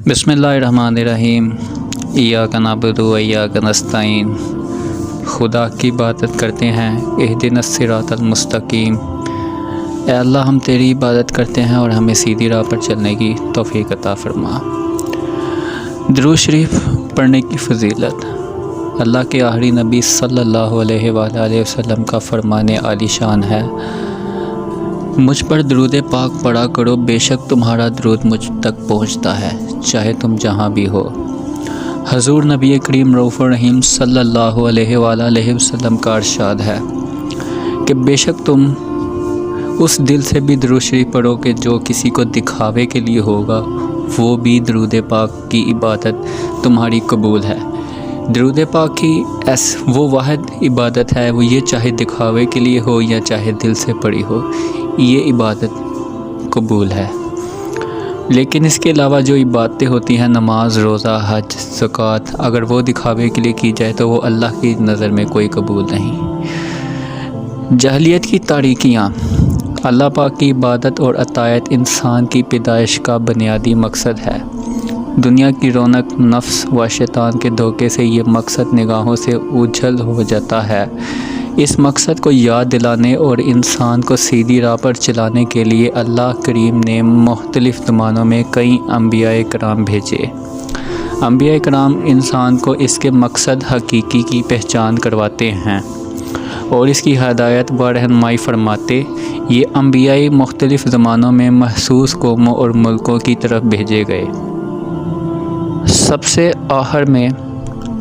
بسم اللہ الرحمن الرحیم۔ ایاک نعبد و ایاک نستعین۔ خدا کی عبادت کرتے ہیں، اہدنا الصراط المستقیم۔ اے اللہ، ہم تیری عبادت کرتے ہیں اور ہمیں سیدھی راہ پر چلنے کی توفیق عطا فرما۔ درود شریف پڑھنے کی فضیلت۔ اللہ کے آخری نبی صلی اللہ علیہ وآلہ وسلم کا فرمان عالی شان ہے، مجھ پر درود پاک پڑھا کرو، بے شک تمہارا درود مجھ تک پہنچتا ہے چاہے تم جہاں بھی ہو۔ حضور نبی کریم رؤوف الرحیم صلی اللہ علیہ وآلہ وسلم کا ارشاد ہے کہ بے شک تم اس دل سے بھی درود شریف پڑھو کہ جو کسی کو دکھاوے کے لیے ہوگا، وہ بھی درود پاک کی عبادت تمہاری قبول ہے۔ درود پاک کی وہ واحد عبادت ہے، وہ یہ چاہے دکھاوے کے لیے ہو یا چاہے دل سے پڑھی ہو، یہ عبادت قبول ہے۔ لیکن اس کے علاوہ جو عبادتیں ہوتی ہیں، نماز، روزہ، حج، زکوٰۃ، اگر وہ دکھاوے کے لیے کی جائے تو وہ اللہ کی نظر میں کوئی قبول نہیں۔ جاہلیت کی تاریکیاں۔ اللہ پاک کی عبادت اور اطاعت انسان کی پیدائش کا بنیادی مقصد ہے۔ دنیا کی رونق، نفس و شیطان کے دھوکے سے یہ مقصد نگاہوں سے اوجھل ہو جاتا ہے۔ اس مقصد کو یاد دلانے اور انسان کو سیدھی راہ پر چلانے کے لیے اللہ کریم نے مختلف زمانوں میں کئی انبیاء کرام بھیجے۔ انبیاء کرام انسان کو اس کے مقصد حقیقی کی پہچان کرواتے ہیں اور اس کی ہدایت و رہنمائی فرماتے۔ یہ انبیاء مختلف زمانوں میں مخصوص قوموں اور ملکوں کی طرف بھیجے گئے۔ سب سے آخر میں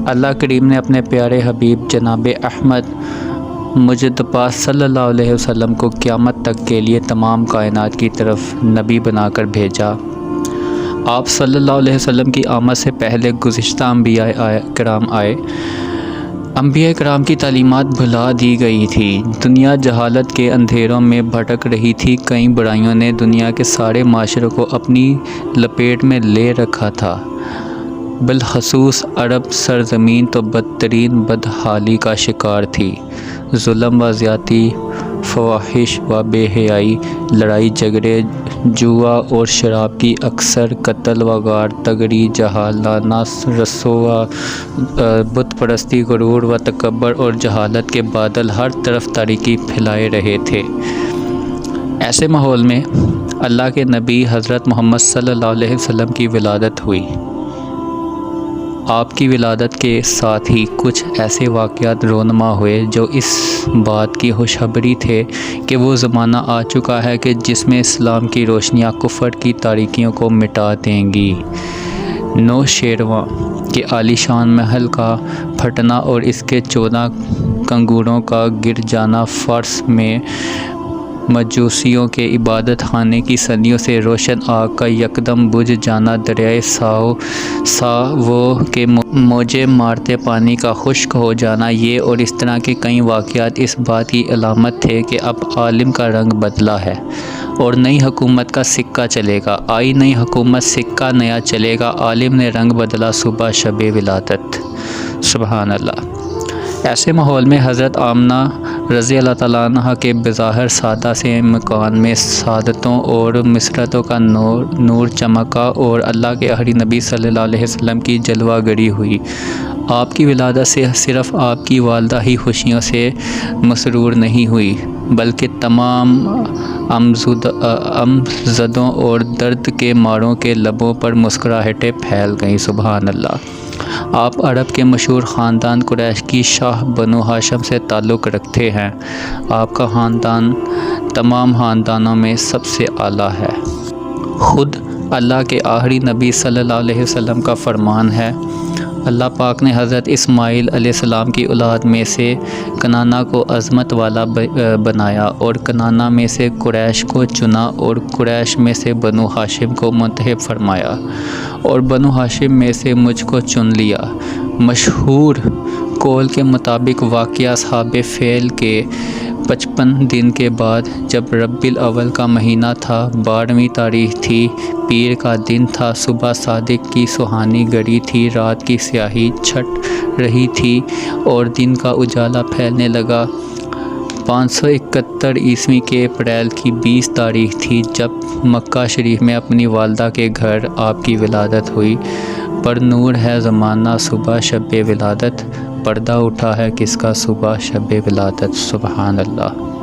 اللہ کریم نے اپنے پیارے حبیب جناب احمد مجتبیٰ صلی اللہ علیہ وسلم کو قیامت تک کے لیے تمام کائنات کی طرف نبی بنا کر بھیجا۔ آپ صلی اللہ علیہ وسلم کی آمد سے پہلے گزشتہ انبیاء کرام آئے۔ انبیاء کرام کی تعلیمات بھلا دی گئی تھی۔ دنیا جہالت کے اندھیروں میں بھٹک رہی تھی۔ کئی برائیوں نے دنیا کے سارے معاشرے کو اپنی لپیٹ میں لے رکھا تھا۔ بالخصوص عرب سرزمین تو بدترین بدحالی کا شکار تھی۔ ظلم و زیادتی، فواحش و بے حیائی، لڑائی جھگڑے، جوا اور شراب کی اکثر، قتل و غار، تگری، جہالانہ رسو و بت پرستی، غرور و تکبر اور جہالت کے بادل ہر طرف تاریکی پھیلائے رہے تھے۔ ایسے ماحول میں اللہ کے نبی حضرت محمد صلی اللہ علیہ وسلم کی ولادت ہوئی۔ آپ کی ولادت کے ساتھ ہی کچھ ایسے واقعات رونما ہوئے جو اس بات کی خوشخبری تھے کہ وہ زمانہ آ چکا ہے کہ جس میں اسلام کی روشنیاں کفر کی تاریکیوں کو مٹا دیں گی۔ نوشیروان کے عالی شان محل کا پھٹنا اور اس کے 14 کنگوروں کا گر جانا، فارس میں مجوسیوں کے عبادت خانے کی صدیوں سے روشن آگ کا یکدم بجھ جانا، دریائے ساوو کے موجیں مارتے پانی کا خشک ہو جانا، یہ اور اس طرح کے کئی واقعات اس بات کی علامت تھے کہ اب عالم کا رنگ بدلا ہے اور نئی حکومت کا سکہ چلے گا۔ آئی نئی حکومت، سکہ نیا چلے گا۔ عالم نے رنگ بدلا صبح شب ولادت۔ سبحان اللہ۔ ایسے ماحول میں حضرت آمنہ رضی اللہ تعالیٰ عنہ کے بظاہر سادہ سے مکان میں سعادتوں اور مسرتوں کا نور چمکا اور اللہ کے آخری نبی صلی اللہ علیہ وسلم کی جلوہ گری ہوئی۔ آپ کی ولادت سے صرف آپ کی والدہ ہی خوشیوں سے مسرور نہیں ہوئی، بلکہ تمام غمزدوں اور درد کے ماروں کے لبوں پر مسکراہٹیں پھیل گئیں۔ سبحان اللہ۔ آپ عرب کے مشہور خاندان قریش کی شاہ بنو ہاشم سے تعلق رکھتے ہیں۔ آپ کا خاندان تمام خاندانوں میں سب سے اعلیٰ ہے۔ خود اللہ کے آخری نبی صلی اللہ علیہ وسلم کا فرمان ہے، اللہ پاک نے حضرت اسماعیل علیہ السلام کی اولاد میں سے کنعانہ کو عظمت والا بنایا اور کنعانہ میں سے قریش کو چنا اور قریش میں سے بنو ہاشم کو منتخب فرمایا اور بنو ہاشم میں سے مجھ کو چن لیا۔ مشہور قول کے مطابق واقعہ اصحاب فیل کے 55 دن کے بعد جب ربیع الاول کا مہینہ تھا، 12ویں تاریخ تھی، پیر کا دن تھا، صبح صادق کی سہانی گھڑی تھی، رات کی سیاہی چھٹ رہی تھی اور دن کا اجالا پھیلنے لگا۔ 571 عیسوی کے اپریل کی 20 تاریخ تھی جب مکہ شریف میں اپنی والدہ کے گھر آپ کی ولادت ہوئی۔ پر نور ہے زمانہ صبح شب ولادت، پردہ اٹھا ہے کس کا صبح شب ولادت۔ سبحان اللہ۔